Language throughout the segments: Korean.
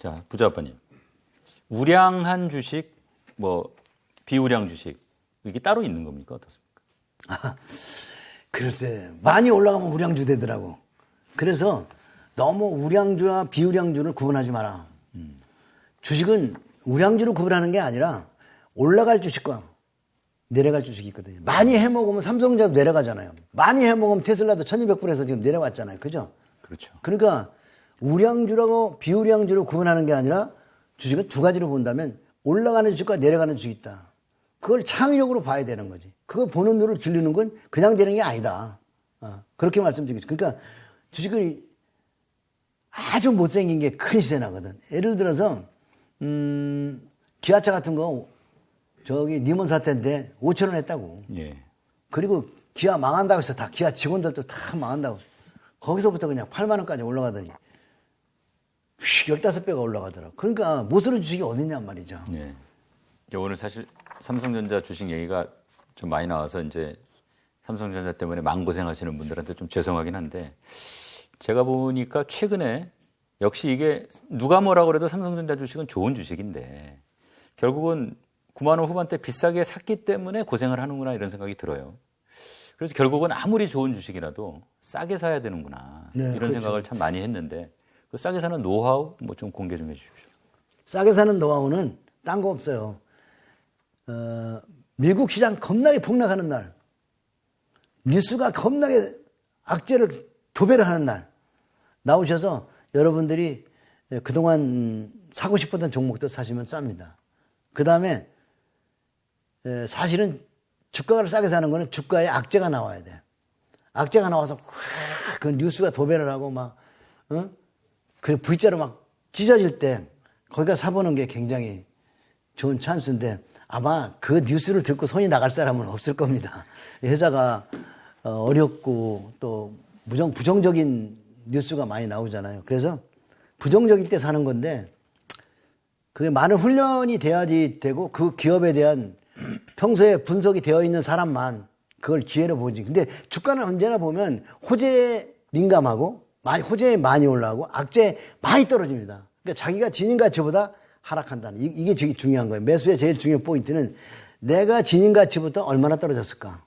자, 부자 아빠님. 우량한 주식, 뭐 비우량 주식 이게 따로 있는 겁니까? 어떻습니까? 글쎄, 많이 올라가면 우량주 되더라고. 그래서 너무 우량주와 비우량주를 구분하지 마라. 주식은 우량주로 구분하는 게 아니라 올라갈 주식과 내려갈 주식이 있거든요. 많이 해먹으면 삼성전자도 내려가잖아요. 많이 해먹으면 테슬라도 1200불에서 지금 내려왔잖아요. 그죠? 그렇죠. 그러니까 우량주라고 비우량주로 구분하는 게 아니라 주식은 두 가지로 본다면 올라가는 주식과 내려가는 주식이 있다. 그걸 창의력으로 봐야 되는 거지. 그걸 보는 눈을 기르는 건 그냥 되는 게 아니다. 그렇게 말씀드리겠죠. 그러니까 주식은 아주 못생긴 게 큰 시세 나거든. 예를 들어서 기아차 같은 거 저기 니몬 사태인데 5,000원 했다고. 예. 그리고 기아 망한다고 해서 다 기아 직원들도 다 망한다고. 거기서부터 그냥 8만 원까지 올라가더니 15배가 올라가더라고. 그러니까 못 쓰는 주식이 어딨냔 말이죠. 예. 오늘 사실 삼성전자 주식 얘기가 좀 많이 나와서 이제 삼성전자 때문에 마음고생하시는 분들한테 좀 죄송하긴 한데 제가 보니까 최근에 역시 이게 누가 뭐라 그래도 삼성전자 주식은 좋은 주식인데 결국은 9만 원 후반대 비싸게 샀기 때문에 고생을 하는구나 이런 생각이 들어요. 그래서 결국은 아무리 좋은 주식이라도 싸게 사야 되는구나 네, 이런 그렇죠. 생각을 참 많이 했는데 그 싸게 사는 노하우 뭐 좀 공개 좀 해주십시오. 싸게 사는 노하우는 딴 거 없어요. 미국 시장 겁나게 폭락하는 날, 뉴스가 겁나게 악재를 도배를 하는 날 나오셔서 여러분들이 그동안 사고 싶었던 종목도 사시면 쌉니다. 그 다음에 사실은 주가를 싸게 사는 거는 주가에 악재가 나와야 돼. 악재가 나와서 그 뉴스가 도배를 하고 막 그 V자로 막 찢어질 때 거기가 사보는 게 굉장히 좋은 찬스인데 아마 그 뉴스를 듣고 손이 나갈 사람은 없을 겁니다. 회사가 어렵고 또 부정적인 뉴스가 많이 나오잖아요. 그래서 부정적일 때 사는 건데 그게 많은 훈련이 돼야지 되고 그 기업에 대한 평소에 분석이 되어 있는 사람만 그걸 기회로 보지. 근데 주가는 언제나 보면 호재에 민감하고 호재에 많이 올라가고 악재에 많이 떨어집니다. 그러니까 자기가 지닌 가치보다 하락한다는 이게 되게 중요한 거예요. 매수의 제일 중요한 포인트는 내가 지닌 가치부터 얼마나 떨어졌을까.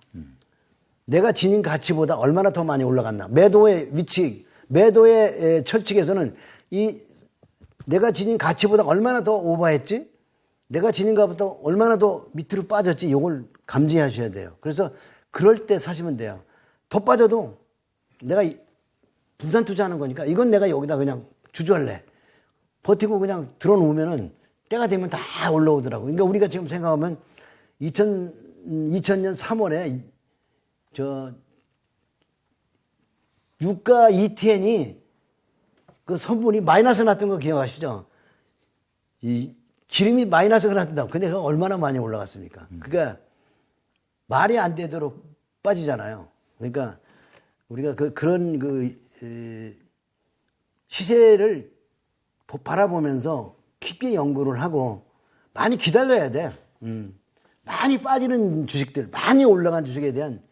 내가 지닌 가치보다 얼마나 더 많이 올라갔나. 매도의 위치, 매도의 철칙에서는 내가 지닌 가치보다 얼마나 더 오버했지? 내가 지닌 가보다 얼마나 더 밑으로 빠졌지? 이걸 감지하셔야 돼요. 그래서 그럴 때 사시면 돼요. 더 빠져도 내가 분산 투자하는 거니까 이건 내가 여기다 그냥 주저할래. 버티고 그냥 들어놓으면은 때가 되면 다 올라오더라고요. 그러니까 우리가 지금 생각하면 2000년 3월에 유가 ETN이 그 성분이 마이너스 났던 거 기억하시죠? 이 기름이 마이너스가 났다. 근데 그거 얼마나 많이 올라갔습니까? 그러니까 말이 안 되도록 빠지잖아요. 그러니까 우리가 그런 시세를 바라보면서 깊게 연구를 하고 많이 기다려야 돼. 많이 빠지는 주식들, 많이 올라간 주식에 대한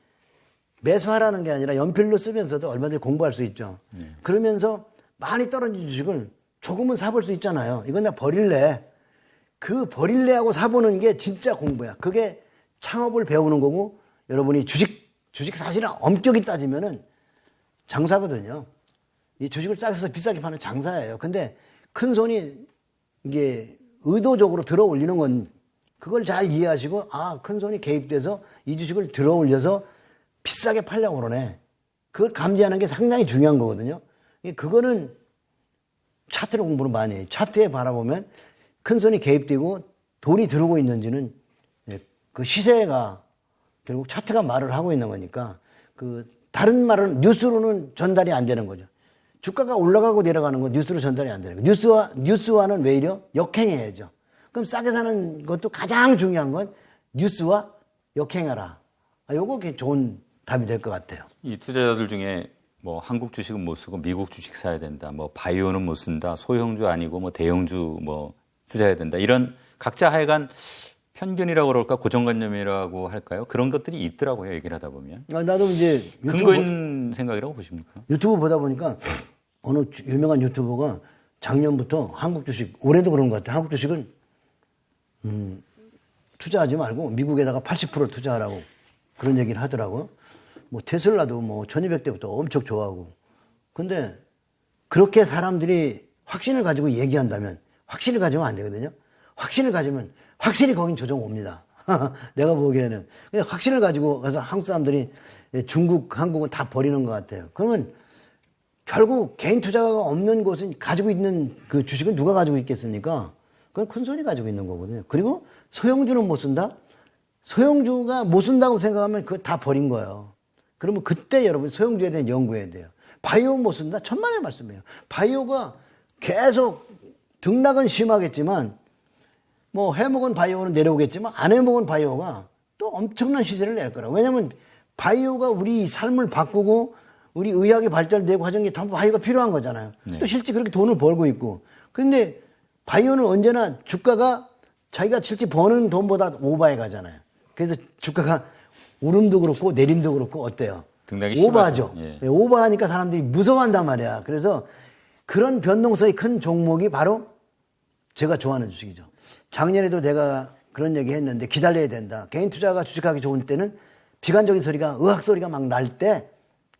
매수하라는 게 아니라 연필로 쓰면서도 얼마든지 공부할 수 있죠. 그러면서 많이 떨어진 주식을 조금은 사볼 수 있잖아요. 이건 나 버릴래. 그 버릴래하고 사보는 게 진짜 공부야. 그게 창업을 배우는 거고 여러분이 주식 사실은 엄격히 따지면은 장사거든요. 이 주식을 싸게 사서 비싸게 파는 장사예요. 근데 큰 손이 이게 의도적으로 들어 올리는 건 그걸 잘 이해하시고 큰 손이 개입돼서 이 주식을 들어 올려서 비싸게 팔려고 그러네. 그걸 감지하는 게 상당히 중요한 거거든요. 그거는 차트를 공부를 많이 해요. 차트에 바라보면 큰 손이 개입되고 돈이 들어오고 있는지는 그 시세가 결국 차트가 말을 하고 있는 거니까 다른 말은 뉴스로는 전달이 안 되는 거죠. 주가가 올라가고 내려가는 건 뉴스로 전달이 안 되는 거예요. 뉴스와는 왜 이래요? 역행해야죠. 그럼 싸게 사는 것도 가장 중요한 건 뉴스와 역행하라. 요거 좋은 답이 될 것 같아요. 이 투자자들 중에 뭐 한국 주식은 못 쓰고 미국 주식 사야 된다. 뭐 바이오는 못 쓴다. 소형주 아니고 뭐 대형주 뭐 투자해야 된다. 이런 각자 하여간 편견이라고 그럴까 고정관념이라고 할까요? 그런 것들이 있더라고요. 얘기를 하다 보면. 나도 이제 근거 있는 생각이라고 보십니까? 유튜브 보다 보니까 어느 유명한 유튜버가 작년부터 한국 주식, 올해도 그런 것 같아요. 한국 주식은 투자하지 말고 미국에다가 80% 투자하라고 그런 얘기를 하더라고요. 뭐 테슬라도 뭐 1200대부터 엄청 좋아하고. 근데 그렇게 사람들이 확신을 가지고 얘기한다면 확신을 가지면 안 되거든요. 확신을 가지면 확실히 거긴 조정 옵니다. 내가 보기에는. 그냥 확신을 가지고 가서 한국 사람들이 중국, 한국은 다 버리는 것 같아요. 그러면 결국 개인 투자가 없는 곳은 가지고 있는 그 주식은 누가 가지고 있겠습니까? 그건 큰 손이 가지고 있는 거거든요. 그리고 소형주는 못 쓴다? 소형주가 못 쓴다고 생각하면 그거 다 버린 거예요. 그러면 그때 여러분 소형주에 대한 연구해야 돼요. 바이오 못 쓴다? 천만의 말씀이에요. 바이오가 계속 등락은 심하겠지만 뭐 해먹은 바이오는 내려오겠지만 안 해먹은 바이오가 또 엄청난 시세를 낼 거라고. 왜냐면 바이오가 우리 삶을 바꾸고 우리 의학이 발달되고 하는 게 다 바이오가 필요한 거잖아요. 네. 또 실제 그렇게 돈을 벌고 있고. 근데 바이오는 언제나 주가가 자기가 실제 버는 돈보다 오바해 가잖아요. 그래서 주가가 오름도 그렇고 내림도 그렇고 어때요? 등락이 오바하죠. 심하죠. 예. 오바하니까 사람들이 무서워한단 말이야. 그래서 그런 변동성이 큰 종목이 바로 제가 좋아하는 주식이죠. 작년에도 내가 그런 얘기 했는데 기다려야 된다. 개인 투자가 주식하기 좋은 때는 비관적인 소리가, 의학 소리가 막 날 때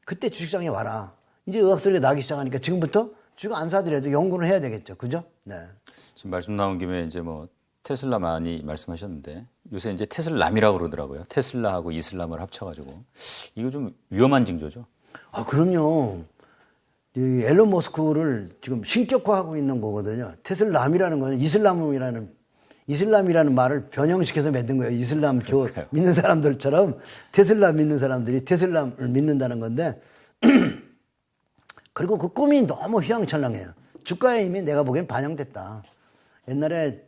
그때 주식장에 와라. 이제 의학 소리가 나기 시작하니까 지금부터 주식 안 사더라도 연구를 해야 되겠죠. 그죠? 네. 지금 말씀 나온 김에 이제 뭐 테슬라 많이 말씀하셨는데 요새 이제 테슬람이라고 그러더라고요. 테슬라하고 이슬람을 합쳐가지고 이거 좀 위험한 징조죠. 아, 그럼요. 이 앨런 머스크를 지금 신격화하고 있는 거거든요. 테슬람이라는 거는 이슬람이라는 말을 변형시켜서 만든 거예요. 이슬람교 믿는 사람들처럼 테슬라 믿는 사람들이 테슬람을 믿는다는 건데 그리고 그 꿈이 너무 휘황찬란해요. 주가에 이미 내가 보기엔 반영됐다. 옛날에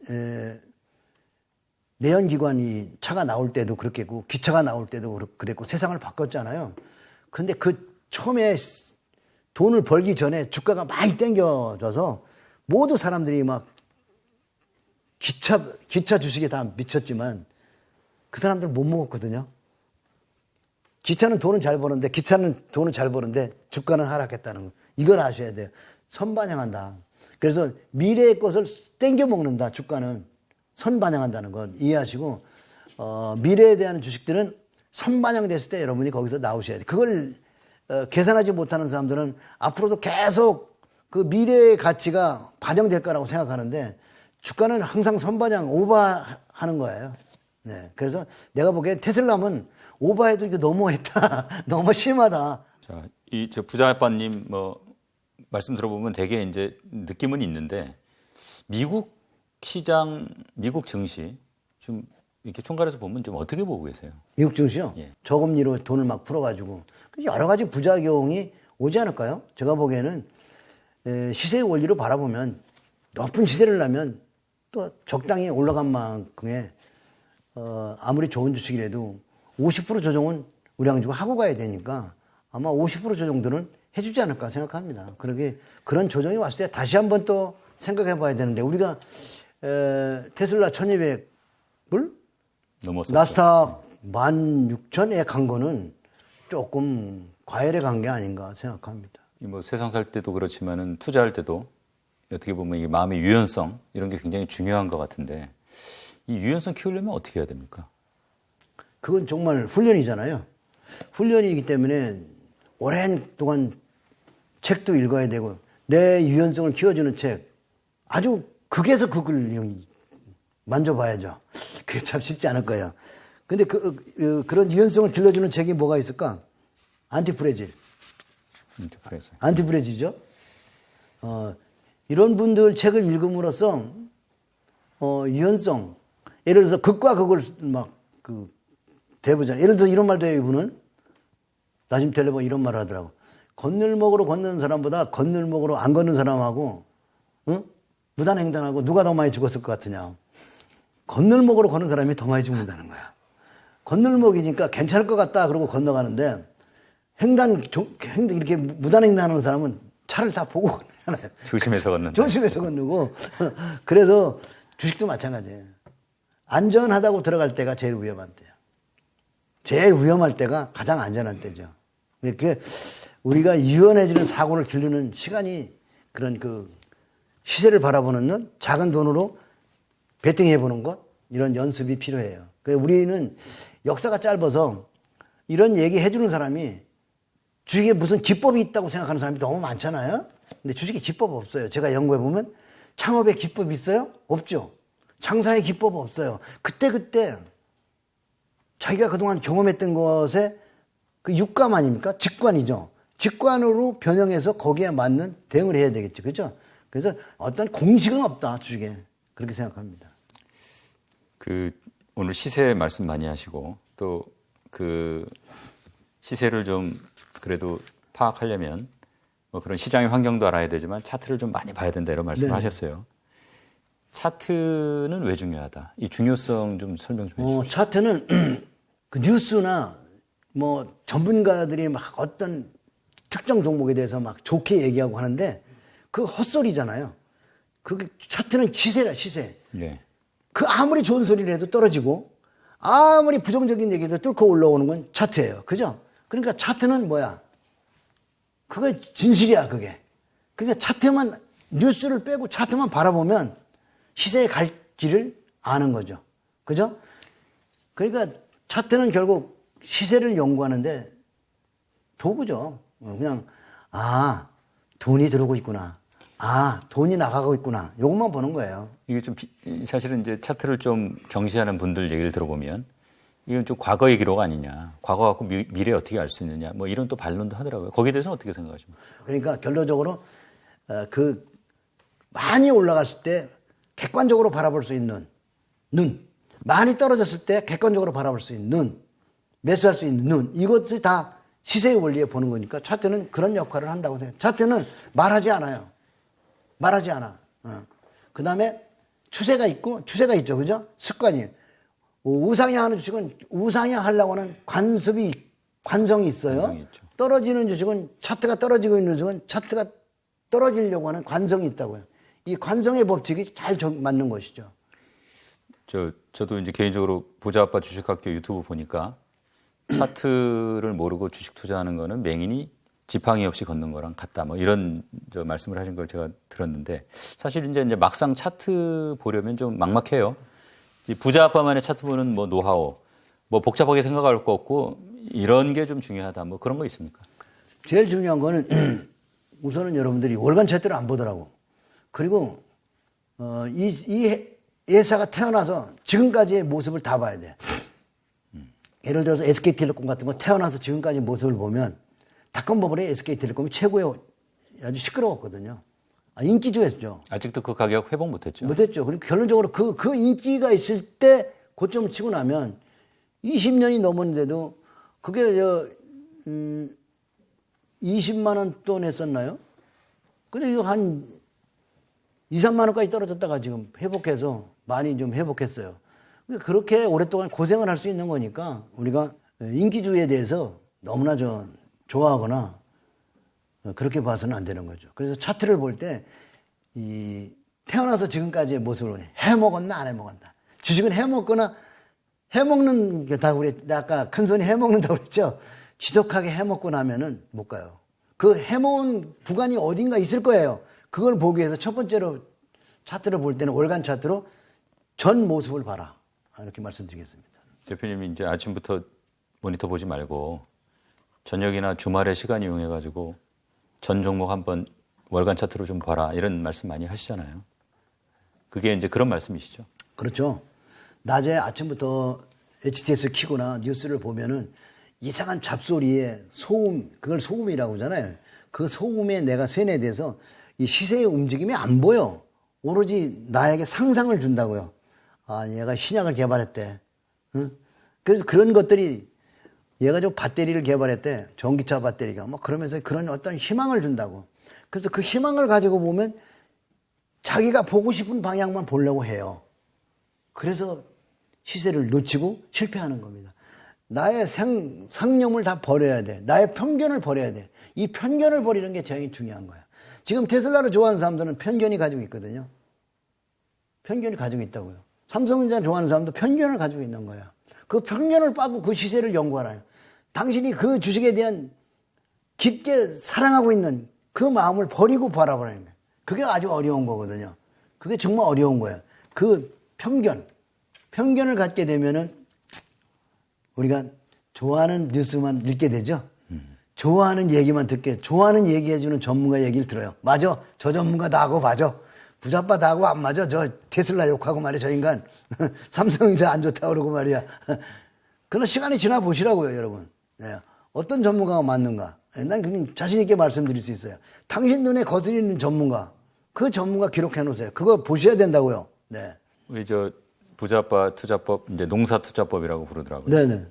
내연기관이 차가 나올 때도 그렇게 했고 기차가 나올 때도 그랬고 세상을 바꿨잖아요. 근데 그 처음에 돈을 벌기 전에 주가가 많이 땡겨져서 모두 사람들이 막 기차 주식에 다 미쳤지만 그 사람들 못 먹었거든요. 기차는 돈은 잘 버는데 주가는 하락했다는 거. 이걸 아셔야 돼요. 선반영한다. 그래서 미래의 것을 땡겨 먹는다. 주가는 선반영한다는 건 이해하시고 미래에 대한 주식들은 선반영됐을 때 여러분이 거기서 나오셔야 돼요. 그걸 계산하지 못하는 사람들은 앞으로도 계속 그 미래의 가치가 반영될 거라고 생각하는데 주가는 항상 선반영 오버하는 거예요. 네. 그래서 내가 보기엔 테슬라는 오버해도 이거 너무했다. 너무 심하다. 자, 저 부자 아빠님 뭐 말씀 들어보면 되게 이제 느낌은 있는데 미국 시장, 미국 증시 좀 이렇게 총괄해서 보면 좀 어떻게 보고 계세요? 미국 증시요? 예. 저금리로 돈을 막 풀어가지고 여러 가지 부작용이 오지 않을까요? 제가 보기에는 시세의 원리로 바라보면 높은 시세를 나면 또 적당히 올라간 만큼의 아무리 좋은 주식이라도 50% 조정은 우량주가 하고 가야 되니까 아마 50% 조정들은 해주지 않을까 생각합니다. 그런 조정이 왔을 때 다시 한번 또 생각해 봐야 되는데 우리가 테슬라 1200불? 넘었었죠. 나스닥 16,000에 간 거는 조금 과열에 간 게 아닌가 생각합니다. 뭐 세상 살 때도 그렇지만은 투자할 때도 어떻게 보면 이 마음의 유연성 이런 게 굉장히 중요한 것 같은데 이 유연성 키우려면 어떻게 해야 됩니까? 그건 정말 훈련이잖아요. 훈련이기 때문에 오랜 동안 책도 읽어야 되고 내 유연성을 키워주는 책 아주 극에서 극을 만져봐야죠. 그게 참 쉽지 않을 거예요. 근데 그런 유연성을 길러주는 책이 뭐가 있을까? 안티프레질. 안티프레질이죠. 이런 분들 책을 읽음으로써 유연성 예를 들어서 극과 극을 막 대보잖아요. 예를 들어서 이런 말도 해요. 이분은 나중 텔레본 이런 말을 하더라고. 건널목으로 걷는 사람보다 건널목으로 안 걷는 사람하고 무단횡단하고 누가 더 많이 죽었을 것 같으냐. 건널목으로 걷는 사람이 더 많이 죽는다는 거야. 건널목이니까 괜찮을 것 같다 그러고 건너가는데 이렇게 무단횡단하는 사람은 차를 다 보고 건너잖아요. 조심해서 걷는다. 조심해서 건너고. 그래서 주식도 마찬가지예요. 안전하다고 들어갈 때가 제일 위험한 때야. 제일 위험할 때가 가장 안전한 때죠. 이렇게 우리가 유연해지는 사고를 기르는 시간이 그런 시세를 바라보는 눈, 작은 돈으로 베팅해보는 것, 이런 연습이 필요해요. 우리는 역사가 짧아서 이런 얘기 해주는 사람이 주식에 무슨 기법이 있다고 생각하는 사람이 너무 많잖아요. 근데 주식에 기법 없어요. 제가 연구해보면 창업에 기법이 있어요? 없죠. 장사에 기법 없어요. 그때 자기가 그동안 경험했던 것에 그 육감 아닙니까? 직관이죠. 직관으로 변형해서 거기에 맞는 대응을 해야 되겠죠. 그죠? 그래서 어떤 공식은 없다, 주식에. 그렇게 생각합니다. 오늘 시세 말씀 많이 하시고, 또 시세를 좀 그래도 파악하려면 뭐 그런 시장의 환경도 알아야 되지만 차트를 좀 많이 봐야 된다 이런 말씀을 하셨어요. 차트는 왜 중요하다? 이 중요성 좀 설명 좀 해주세요. 차트는 그 뉴스나 뭐 전문가들이 막 어떤 특정 종목에 대해서 막 좋게 얘기하고 하는데 그 헛소리잖아요. 그 차트는 시세라, 시세. 네. 그 아무리 좋은 소리를 해도 떨어지고 아무리 부정적인 얘기도 뚫고 올라오는 건 차트예요. 그죠? 그러니까 차트는 뭐야? 그게 진실이야, 그게. 그러니까 차트만, 뉴스를 빼고 차트만 바라보면 시세에 갈 길을 아는 거죠. 그죠? 그러니까 차트는 결국 시세를 연구하는데 도구죠. 그냥, 돈이 들어오고 있구나. 돈이 나가고 있구나. 요것만 보는 거예요. 이게 좀 사실은 이제 차트를 좀 경시하는 분들 얘기를 들어보면 이건 좀 과거의 기록 아니냐. 과거 갖고 미래 어떻게 알 수 있느냐. 뭐 이런 또 반론도 하더라고요. 거기에 대해서는 어떻게 생각하십니까? 그러니까 결론적으로 많이 올라갔을 때 객관적으로 바라볼 수 있는 눈, 많이 떨어졌을 때 객관적으로 바라볼 수 있는 눈, 매수할 수 있는 눈, 이것이 다 시세의 원리에 보는 거니까 차트는 그런 역할을 한다고 생각해요. 차트는 말하지 않아요. 말하지 않아. 그 다음에 추세가 있죠. 그죠? 습관이. 우상향하는 주식은 우상향하려고 하는 관성이 있어요. 관성이 있죠. 떨어지는 주식은 차트가 떨어지고 있는 주식은 차트가 떨어지려고 하는 관성이 있다고요. 이 관성의 법칙이 잘 맞는 것이죠. 저도 이제 개인적으로 부자 아빠 주식학교 유튜브 보니까 차트를 모르고 주식 투자하는 거는 맹인이 지팡이 없이 걷는 거랑 같다. 뭐 이런 말씀을 하신 걸 제가 들었는데 사실 이제 막상 차트 보려면 좀 막막해요. 이 부자 아빠만의 차트 보는 뭐 노하우, 뭐 복잡하게 생각할 거 없고 이런 게 좀 중요하다. 뭐 그런 거 있습니까? 제일 중요한 거는 우선은 여러분들이 월간 차트를 안 보더라고. 그리고 이 회사가 태어나서 지금까지의 모습을 다 봐야 돼. 예를 들어서 SK텔레콤 같은 거 태어나서 지금까지 모습을 보면 닷컴버블의 SK텔레콤이 최고의 아주 시끄러웠거든요. 인기주였죠. 아직도 그 가격 회복 못했죠. 못했죠. 그리고 결론적으로 그 인기가 있을 때 고점을 치고 나면 20년이 넘었는데도 그게 20만 원 돈 했었나요? 근데 이거 한 2, 3만 원까지 떨어졌다가 지금 회복해서 많이 좀 회복했어요. 그렇게 오랫동안 고생을 할 수 있는 거니까 우리가 인기주에 대해서 너무나 좋아하거나 그렇게 봐서는 안 되는 거죠. 그래서 차트를 볼 때 태어나서 지금까지의 모습을 해먹었나 안 해먹었나. 주식은 해먹거나 해먹는 게 다 우리 아까 큰 손이 해먹는다고 그랬죠. 지독하게 해먹고 나면은 못 가요. 그 해먹은 구간이 어딘가 있을 거예요. 그걸 보기 위해서 첫 번째로 차트를 볼 때는 월간 차트로 전 모습을 봐라. 이렇게 말씀드리겠습니다. 대표님이 이제 아침부터 모니터 보지 말고 저녁이나 주말에 시간 이용해가지고 전 종목 한번 월간 차트로 좀 봐라. 이런 말씀 많이 하시잖아요. 그게 이제 그런 말씀이시죠? 그렇죠. 낮에 아침부터 HTS를 키거나 뉴스를 보면은 이상한 잡소리에 소음, 그걸 소음이라고 하잖아요. 그 소음에 내가 세뇌돼서 이 시세의 움직임이 안 보여. 오로지 나에게 상상을 준다고요. 얘가 신약을 개발했대. 응? 그래서 그런 것들이 얘가 좀 배터리를 개발했대. 전기차 배터리가. 뭐 그러면서 그런 어떤 희망을 준다고. 그래서 그 희망을 가지고 보면 자기가 보고 싶은 방향만 보려고 해요. 그래서 시세를 놓치고 실패하는 겁니다. 나의 상념을 다 버려야 돼. 나의 편견을 버려야 돼. 이 편견을 버리는 게 제일 중요한 거야. 지금 테슬라를 좋아하는 사람들은 편견이 가지고 있거든요. 편견이 가지고 있다고요. 삼성전자 좋아하는 사람도 편견을 가지고 있는 거야. 그 편견을 빠고 그 시세를 연구하라요. 당신이 그 주식에 대한 깊게 사랑하고 있는 그 마음을 버리고 바라보라는 거예요. 그게 아주 어려운 거거든요. 그게 정말 어려운 거예요. 그 편견을 갖게 되면은 우리가 좋아하는 뉴스만 읽게 되죠. 좋아하는 얘기만 듣게, 좋아하는 얘기해주는 전문가 얘기를 들어요. 맞아. 저 전문가 나하고 맞아. 부자빠 나하고 안 맞아. 저 테슬라 욕하고 말이야. 저 인간. 삼성전자 안 좋다고 그러고 말이야. 그런 시간이 지나 보시라고요, 여러분. 네. 어떤 전문가가 맞는가. 난 그냥 자신있게 말씀드릴 수 있어요. 당신 눈에 거슬리는 전문가. 그 전문가 기록해 놓으세요. 그거 보셔야 된다고요. 네. 우리 저 부자빠 투자법, 이제 농사 투자법이라고 부르더라고요. 네네.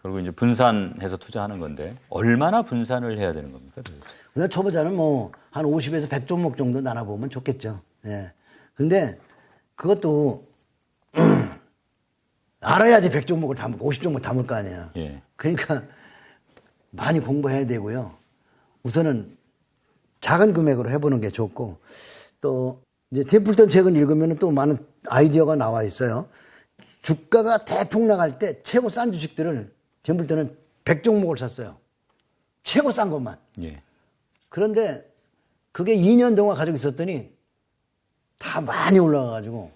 그리고 이제 분산해서 투자하는 건데 얼마나 분산을 해야 되는 겁니까? 도대체? 우리가 초보자는 뭐 한 50에서 100종목 정도 나눠보면 좋겠죠. 예. 근데 그것도 알아야지 100종목을 담을, 50종목 담을 거 아니에요. 예. 그러니까 많이 공부해야 되고요. 우선은 작은 금액으로 해보는 게 좋고 또 이제 템플턴 책을 읽으면 또 많은 아이디어가 나와 있어요. 주가가 대폭 나갈 때 최고 싼 주식들을 템플턴은 100종목을 샀어요. 최고 싼 것만. 예. 그런데 그게 2년 동안 가지고 있었더니 다 많이 올라가가지고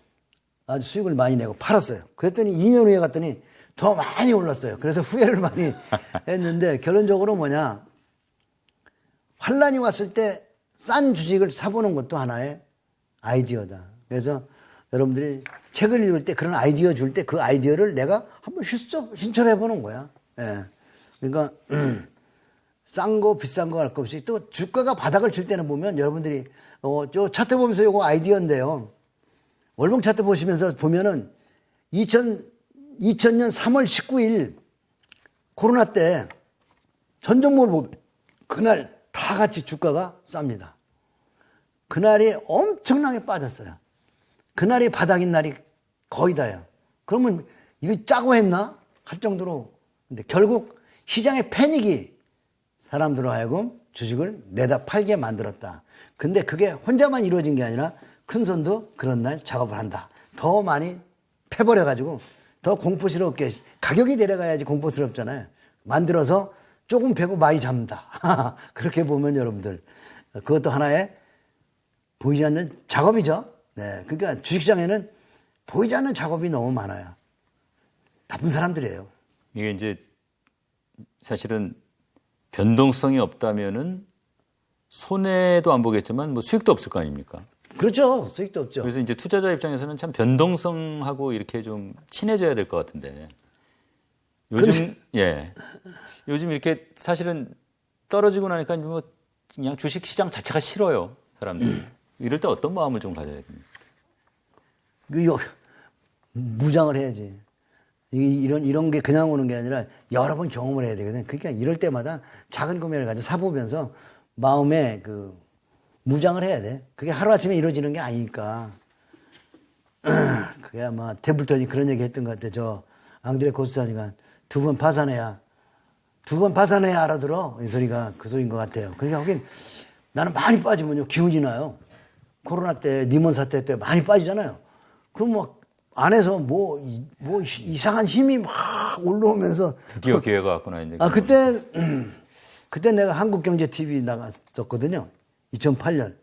아주 수익을 많이 내고 팔았어요. 그랬더니 2년 후에 갔더니 더 많이 올랐어요. 그래서 후회를 많이 했는데 결론적으로 뭐냐. 환란이 왔을 때 싼 주식을 사보는 것도 하나의 아이디어다. 그래서 여러분들이 책을 읽을 때 그런 아이디어 줄 때 그 아이디어를 내가 한번 실천해 보는 거야. 예. 그러니까 싼 거 비싼 거 할 거 없이 또 주가가 바닥을 칠 때는 보면 여러분들이 저 차트 보면서 요거 아이디어인데요. 월봉 차트 보시면서 보면은 2000년 3월 19일 코로나 때 전 종목을 보면 그날 다 같이 주가가 쌉니다. 그날이 엄청나게 빠졌어요. 그날이 바닥인 날이 거의 다예요. 그러면 이거 짜고 했나? 할 정도로. 근데 결국 시장의 패닉이 사람들로 하여금 주식을 내다 팔게 만들었다. 근데 그게 혼자만 이루어진 게 아니라 큰 손도 그런 날 작업을 한다. 더 많이 패버려가지고 더 공포스럽게 가격이 내려가야지 공포스럽잖아요. 만들어서 조금 패고 많이 잡는다. 그렇게 보면 여러분들 그것도 하나의 보이지 않는 작업이죠. 네. 그러니까 주식시장에는 보이지 않는 작업이 너무 많아요. 나쁜 사람들이에요. 이게 이제 사실은 변동성이 없다면은 손해도 안 보겠지만 뭐 수익도 없을 거 아닙니까? 그렇죠. 수익도 없죠. 그래서 이제 투자자 입장에서는 참 변동성하고 이렇게 좀 친해져야 될 것 같은데 요즘 예 요즘 이렇게 사실은 떨어지고 나니까 뭐 그냥 주식 시장 자체가 싫어요 사람들. 이럴 때 어떤 마음을 좀 가져야 됩니까? 무장을 해야지. 이런 게 그냥 오는 게 아니라 여러 번 경험을 해야 되거든. 그러니까 이럴 때마다 작은 금액을 가지고 사보면서 마음에 무장을 해야 돼. 그게 하루아침에 이루어지는 게 아니니까. 그게 아마 템플턴이 그런 얘기 했던 것 같아. 저 앙드레 코스타니가 두 번 파산해야 알아들어. 이 소리가 그 소리인 것 같아요. 그러니까 하긴 나는 많이 빠지면요. 기운이 나요. 코로나 때, 니몬 사태 때 많이 빠지잖아요. 그럼 막 안에서 뭐 이상한 힘이 막 올라오면서. 드디어 기회가 왔구나, 이제. 그때 내가 한국경제TV 나갔었거든요. 2008년.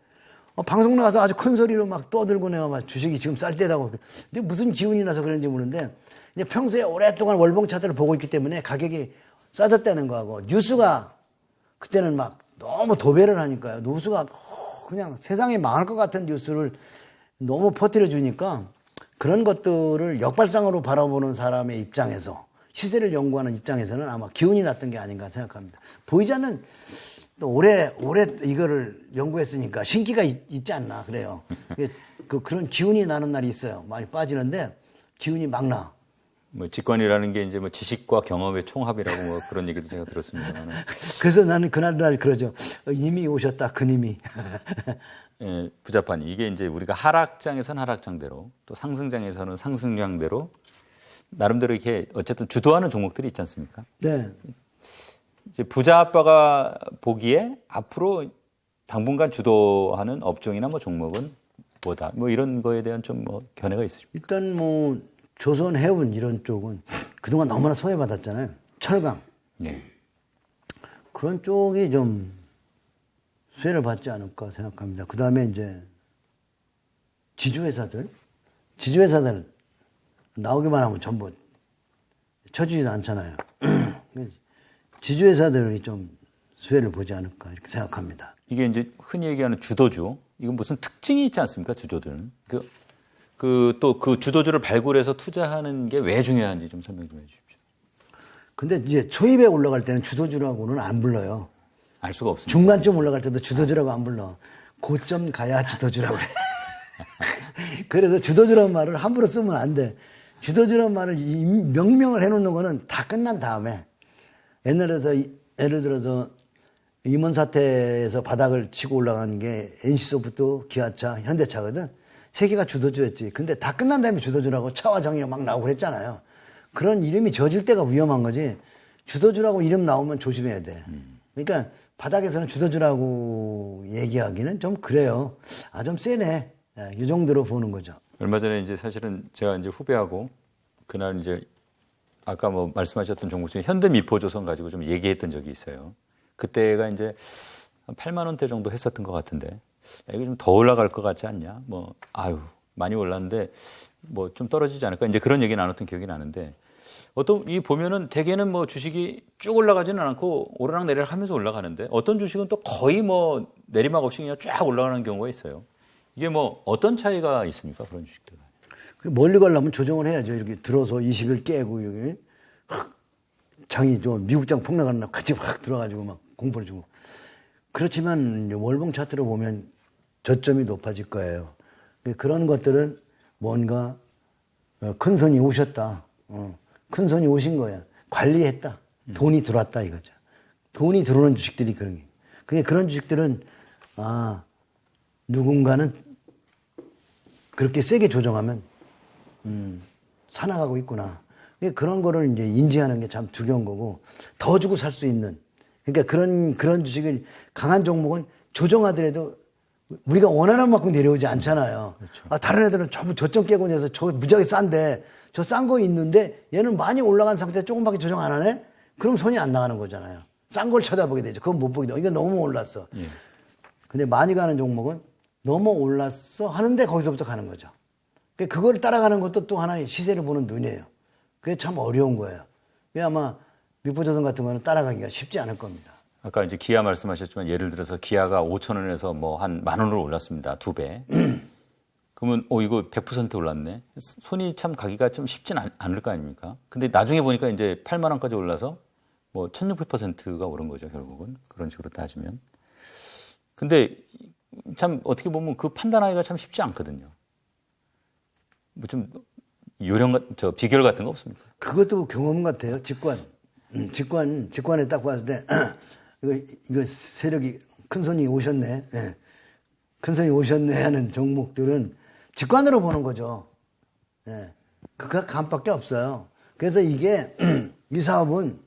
방송 나가서 아주 큰 소리로 막 떠들고 내가 막 주식이 지금 쌀 때라고. 근데 무슨 기운이 나서 그런지 모르는데, 이제 평소에 오랫동안 월봉 차트를 보고 있기 때문에 가격이 싸졌다는 거하고, 뉴스가 그때는 막 너무 도배를 하니까요. 뉴스가 그냥 세상에 망할 것 같은 뉴스를 너무 퍼뜨려 주니까 그런 것들을 역발상으로 바라보는 사람의 입장에서 시세를 연구하는 입장에서는 아마 기운이 났던 게 아닌가 생각합니다. 보이지 않는 또 오래 이거를 연구했으니까 신기가 있지 않나 그래요. 그런 기운이 나는 날이 있어요. 많이 빠지는데 기운이 막 나. 뭐 직관이라는 게 이제 뭐 지식과 경험의 총합이라고 뭐 그런 얘기도 제가 들었습니다만. 그래서 나는 그날 그러죠. 이미 오셨다 그님이. 예, 부자판 이게 이제 우리가 하락장에서는 하락장대로 또 상승장에서는 상승장대로 나름대로 이렇게 어쨌든 주도하는 종목들이 있지 않습니까? 네. 이제 부자 아빠가 보기에 앞으로 당분간 주도하는 업종이나 뭐 종목은 뭐다. 뭐 이런 거에 대한 좀 뭐 견해가 있으십니까? 일단 뭐 조선 해운 이런 쪽은 그동안 너무나 소외받았잖아요. 철강. 예. 그런 쪽이 좀 수혜를 받지 않을까 생각합니다. 그 다음에 이제 지주회사들 나오기만 하면 전부 쳐주지도 않잖아요. 지주회사들이 좀 수혜를 보지 않을까 이렇게 생각합니다. 이게 이제 흔히 얘기하는 주도주, 이건 무슨 특징이 있지 않습니까? 주도주는. 또 그 주도주를 발굴해서 투자하는 게 왜 중요한지 좀 설명 좀 해주십시오. 근데 이제 초입에 올라갈 때는 주도주라고는 안 불러요. 알 수가 없습니다. 중간쯤 올라갈 때도 주도주라고 안 불러. 고점 가야 주도주라고 해. 그래서 주도주라는 말을 함부로 쓰면 안 돼. 주도주라는 말을 명명을 해놓는 거는 다 끝난 다음에 예를 들어서 임원 사태에서 바닥을 치고 올라가는 게 NC소프트, 기아차, 현대차거든. 세 개가 주도주였지. 근데 다 끝난 다음에 주도주라고 차와 정의가 막 나오고 그랬잖아요. 그런 이름이 져질 때가 위험한 거지. 주도주라고 이름 나오면 조심해야 돼. 그러니까 바닥에서는 주도주라고 얘기하기는 좀 그래요. 좀 세네. 이 정도로 보는 거죠. 얼마 전에 이제 사실은 제가 이제 후배하고 그날 이제 아까 뭐 말씀하셨던 종목 중에 현대미포조선 가지고 좀 얘기했던 적이 있어요. 그때가 이제 한 8만 원대 정도 했었던 것 같은데 이게 좀 더 올라갈 것 같지 않냐? 뭐 많이 올랐는데 뭐 좀 떨어지지 않을까? 이제 그런 얘기 나눴던 기억이 나는데 이 보면은 대개는 뭐 주식이 쭉 올라가지는 않고 오르락내리락 하면서 올라가는데 어떤 주식은 또 거의 뭐 내리막 없이 그냥 쫙 올라가는 경우가 있어요. 이게 뭐 어떤 차이가 있습니까? 그런 주식들. 멀리 가려면 조정을 해야죠. 이렇게 들어서 20일 깨고 여기 장이 좀 미국장 폭락하는 날 같이 확 들어가지고 막 공포를 주고. 그렇지만 월봉 차트로 보면 저점이 높아질 거예요. 그런 것들은 뭔가 큰 손이 오셨다. 큰 손이 오신 거야. 관리했다. 돈이 들어왔다 이거죠. 돈이 들어오는 주식들이 그런 게. 그런 주식들은 누군가는 그렇게 세게 조정하면 살아가고 있구나. 그런 거를 이제 인지하는 게 참 두려운 거고 더 주고 살 수 있는. 그러니까 그런 주식을 강한 종목은 조정하더라도 우리가 원하는 만큼 내려오지 않잖아요. 그렇죠. 다른 애들은 전부 저점 깨고 내서 저 무지하게 싼데 저 싼 거 있는데 얘는 많이 올라간 상태에 조금밖에 조정 안 하네? 그럼 손이 안 나가는 거잖아요. 싼 걸 찾아보게 되죠. 그건 못 보게 돼. 이거 너무 올랐어. 예. 근데 많이 가는 종목은 너무 올랐어 하는데 거기서부터 가는 거죠. 그걸 따라가는 것도 또 하나의 시세를 보는 눈이에요. 그게 참 어려운 거예요. 아마 미포조선 같은 거는 따라가기가 쉽지 않을 겁니다. 아까 이제 기아 말씀하셨지만 예를 들어서 기아가 5,000원에서 뭐 한 10,000원으로 올랐습니다. 2배. 그러면 이거 100% 올랐네. 손이 참 가기가 좀 쉽진 않을 거 아닙니까? 근데 나중에 보니까 이제 8만 원까지 올라서 뭐 1,600%가 오른 거죠, 결국은. 그런 식으로 따지면. 근데 참 어떻게 보면 그 판단하기가 참 쉽지 않거든요. 뭐 좀 비결 같은 거 없습니까? 그것도 경험 같아요. 직관에 딱 봤을 때 이거 세력이 큰 손이 오셨네. 네. 큰 손이 오셨네 하는 종목들은 직관으로 보는 거죠. 네. 그거 감밖에 없어요. 그래서 이게 이 사업은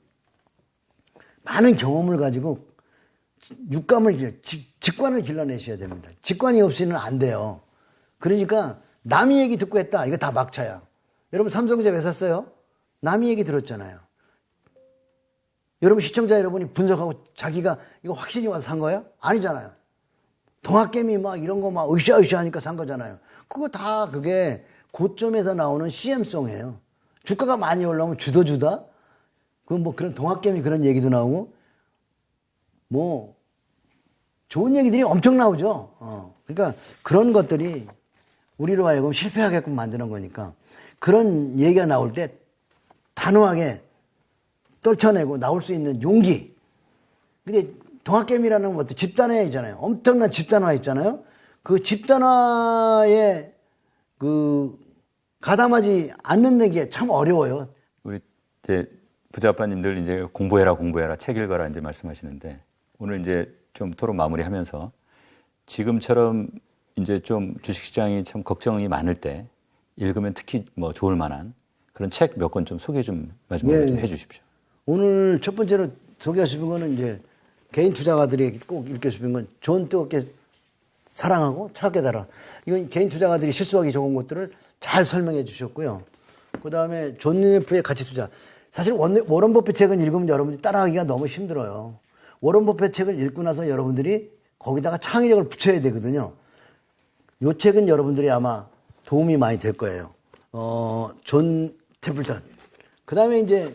많은 경험을 가지고 직관을 길러내셔야 됩니다. 직관이 없이는 안 돼요. 그러니까 남이 얘기 듣고 했다. 이거 다 막차야. 여러분 삼성전자 왜 샀어요? 남이 얘기 들었잖아요. 여러분 시청자 여러분이 분석하고 자기가 이거 확신이 와서 산 거예요? 아니잖아요. 동학개미 막 이런 거 막 으쌰으쌰 하니까 산 거잖아요. 그게 고점에서 나오는 CM송이에요. 주가가 많이 올라오면 주다? 뭐 그런 동학개미 그런 얘기도 나오고 뭐 좋은 얘기들이 엄청 나오죠. 그러니까 그런 것들이 우리로 하여금 실패하게끔 만드는 거니까 그런 얘기가 나올 때 단호하게 떨쳐내고 나올 수 있는 용기. 근데 동학개미라는 것도 집단화 있잖아요. 엄청난 집단화 있잖아요. 그 집단화에 가담하지 않는 게 참 어려워요. 우리 이제 부자 아빠님들 이제 공부해라 책 읽어라 이제 말씀하시는데 오늘 이제 좀 토론 마무리하면서 지금처럼 이제 좀 주식시장이 참 걱정이 많을 때 읽으면 특히 뭐 좋을 만한 그런 책 몇 권 좀 소개 좀 마지막으로 좀 해주십시오. 오늘 첫 번째로 소개하고 싶은 거는 이제 개인 투자가들이 꼭 읽고 싶은 건 존 뜨겁게 사랑하고 차갑게 달아. 이건 개인 투자가들이 실수하기 좋은 것들을 잘 설명해 주셨고요. 그 다음에 존 리네프의 가치 투자. 사실 워런 버핏 책은 읽으면 여러분들이 따라하기가 너무 힘들어요. 워런 버핏 책을 읽고 나서 여러분들이 거기다가 창의력을 붙여야 되거든요. 요 책은 여러분들이 아마 도움이 많이 될 거예요. 존 템플턴. 그 다음에 이제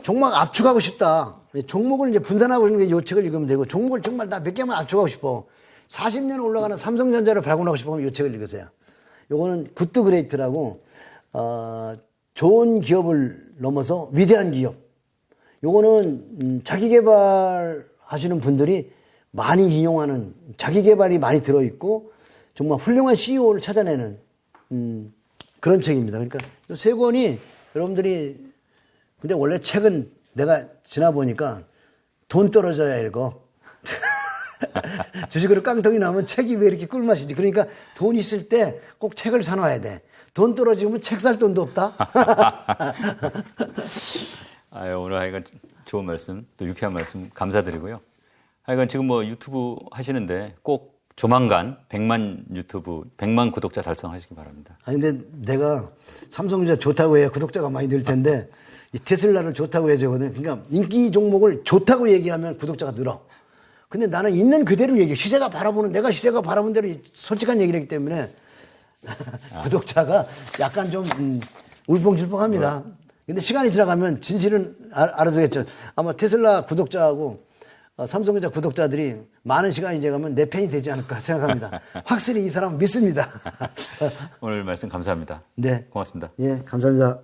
종목 압축하고 싶다. 종목을 이제 분산하고 있는 게 요 책을 읽으면 되고, 종목을 정말 나 몇 개만 압축하고 싶어. 40년 올라가는 삼성전자를 발굴하고 싶으면 요 책을 읽으세요. 요거는 굿드 그레이트라고, 좋은 기업을 넘어서 위대한 기업. 요거는, 자기 개발 하시는 분들이 많이 인용하는, 자기 개발이 많이 들어있고, 정말 훌륭한 CEO를 찾아내는, 그런 책입니다. 그러니까 이 세 권이 여러분들이, 근데 원래 책은 내가 지나보니까 돈 떨어져야 읽어. 주식으로 깡통이 나면 책이 왜 이렇게 꿀맛이지. 그러니까 돈 있을 때 꼭 책을 사놔야 돼. 돈 떨어지면 책 살 돈도 없다. 아유, 오늘 하여간 좋은 말씀, 또 유쾌한 말씀 감사드리고요. 하여간 지금 뭐 유튜브 하시는데 꼭 조만간 100만 구독자 달성하시기 바랍니다. 아니, 근데 내가 삼성전자 좋다고 해야 구독자가 많이 늘 텐데, 이 테슬라를 좋다고 해야 되거든. 그러니까 인기 종목을 좋다고 얘기하면 구독자가 늘어. 근데 나는 있는 그대로 얘기해. 내가 시세가 바라본 대로 솔직한 얘기를 하기 때문에 구독자가 약간 좀 울펑질펑합니다. 근데 시간이 지나가면 진실은 알아서겠죠. 아마 테슬라 구독자하고 삼성전자 구독자들이 많은 시간이 지나가면 내 팬이 되지 않을까 생각합니다. 확실히 이 사람은 믿습니다. 오늘 말씀 감사합니다. 네. 고맙습니다. 예, 감사합니다.